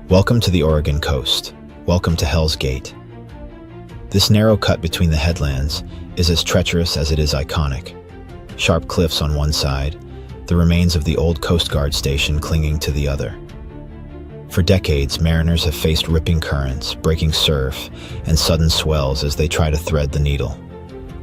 Welcome to the Oregon coast. Welcome to Hell's Gate. This narrow cut between the headlands is as treacherous as it is iconic. Sharp cliffs on one side, the remains of the old Coast Guard station clinging to the other. For decades, mariners have faced ripping currents, breaking surf, and sudden swells as they try to thread the needle.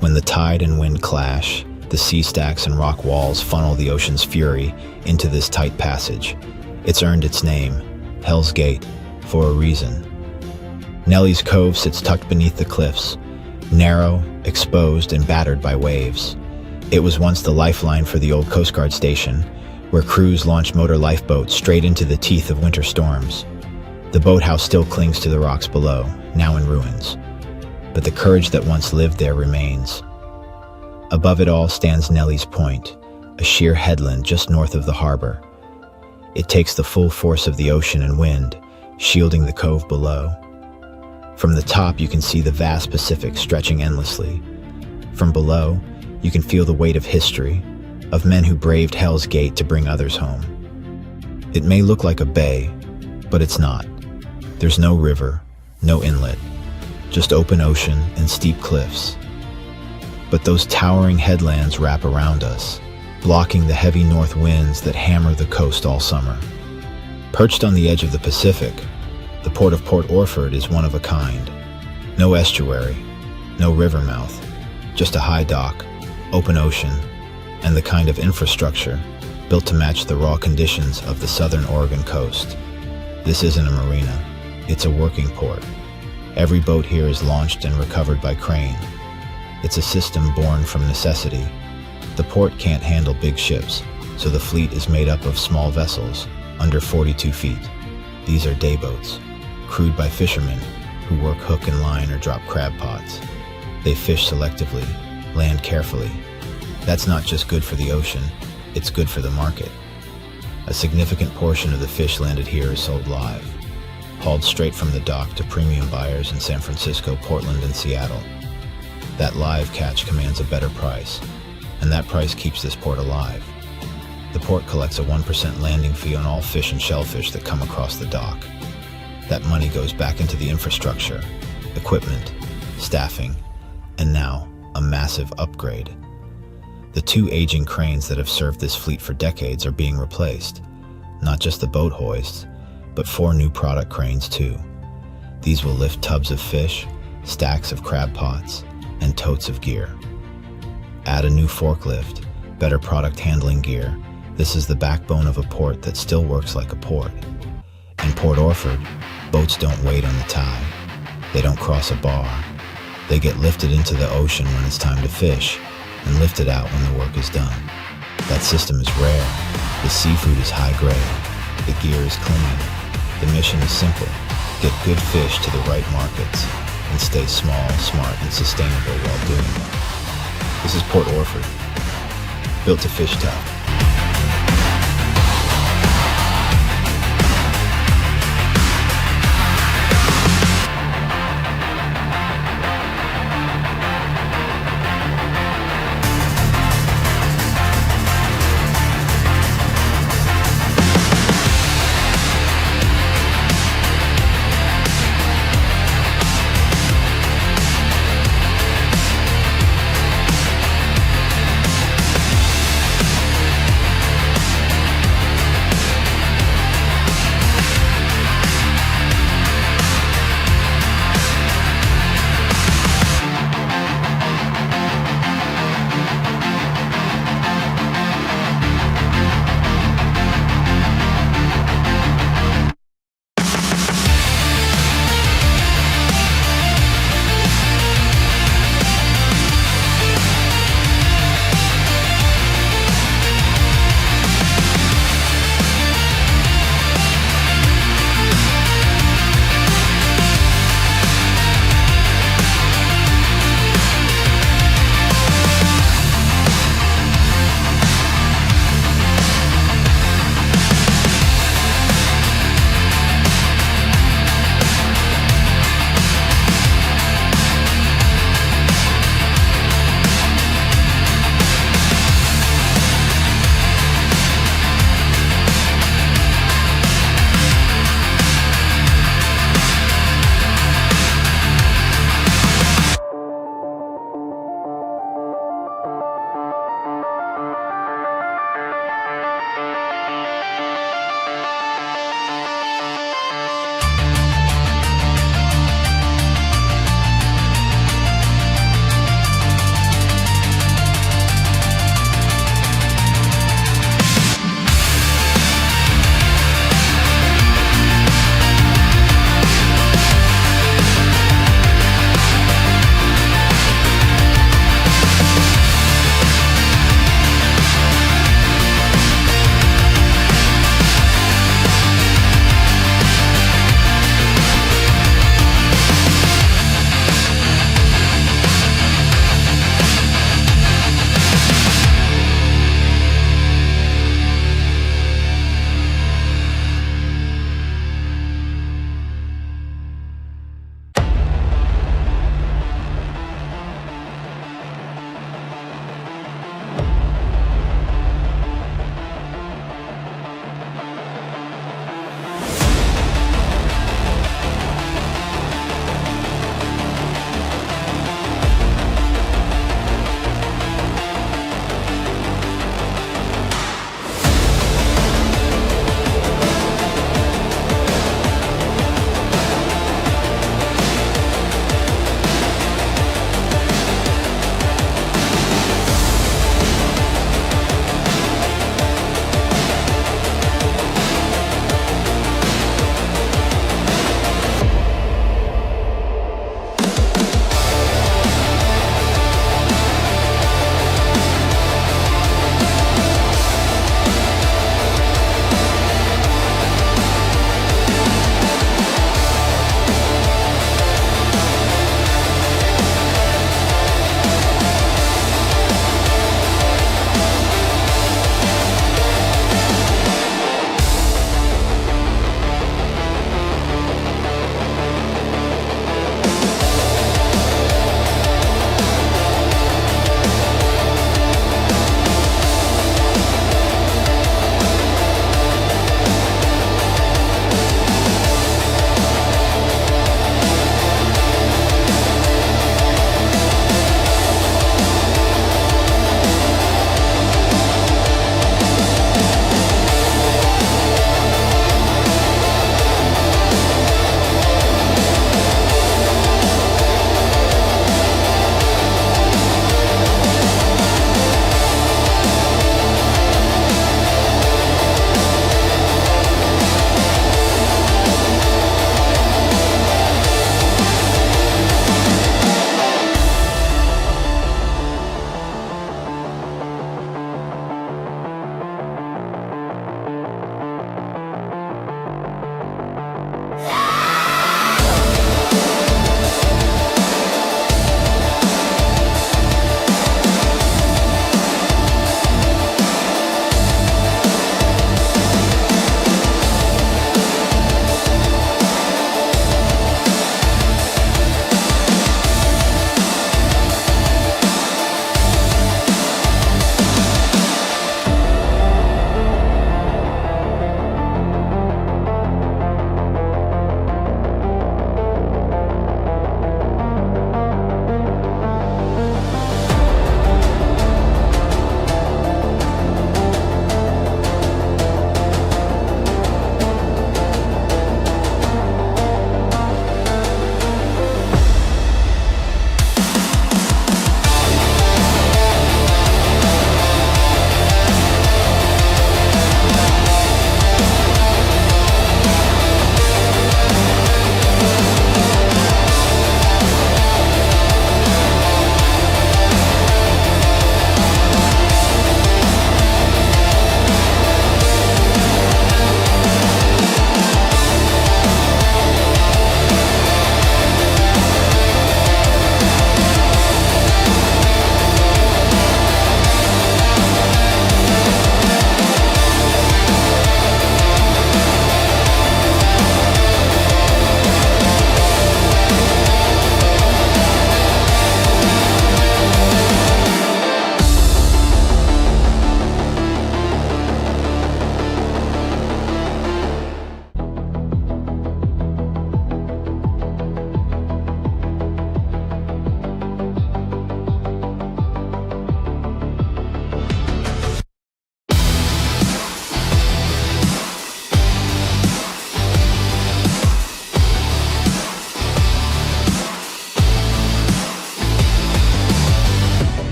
When the tide and wind clash, the sea stacks and rock walls funnel the ocean's fury into this tight passage. It's earned its name, Hell's Gate, for a reason. Nellie's Cove sits tucked beneath the cliffs, narrow, exposed, and battered by waves. It was once the lifeline for the old Coast Guard station, where crews launched motor lifeboats straight into the teeth of winter storms. The boathouse still clings to the rocks below, now in ruins. But the courage that once lived there remains. Above it all stands Nellie's Point, a sheer headland just north of the harbor. It takes the full force of the ocean and wind, shielding the cove below. From the top, you can see the vast Pacific stretching endlessly. From below, you can feel the weight of history, of men who braved Hell's Gate to bring others home. It may look like a bay, but it's not. There's no river, no inlet, just open ocean and steep cliffs. But those towering headlands wrap around us, blocking the heavy north winds that hammer the coast all summer. Perched on the edge of the Pacific, the port of Port Orford is one of a kind. No estuary, no river mouth, just a high dock, open ocean, and the kind of infrastructure built to match the raw conditions of the southern Oregon coast. This isn't a marina, it's a working port. Every boat here is launched and recovered by crane. It's a system born from necessity. The port can't handle big ships, so the fleet is made up of small vessels, under 42 feet. These are day boats, crewed by fishermen who work hook and line or drop crab pots. They fish selectively, land carefully. That's not just good for the ocean, it's good for the market. A significant portion of the fish landed here is sold live, hauled straight from the dock to premium buyers in San Francisco, Portland, and Seattle. That live catch commands a better price, and that price keeps this port alive. The port collects a 1% landing fee on all fish and shellfish that come across the dock. That money goes back into the infrastructure, equipment, staffing, and now a massive upgrade. The two aging cranes that have served this fleet for decades are being replaced. Not just the boat hoists, but 4 new product cranes too. These will lift tubs of fish, stacks of crab pots, and totes of gear. Add a new forklift, better product handling gear. This is the backbone of a port that still works like a port. In Port Orford, boats don't wait on the tide. They don't cross a bar. They get lifted into the ocean when it's time to fish, and lifted out when the work is done. That system is rare. The seafood is high grade. The gear is clean. The mission is simple. Get good fish to the right markets and stay small, smart, and sustainable while doing it. This is Port Orford, built to fish tough.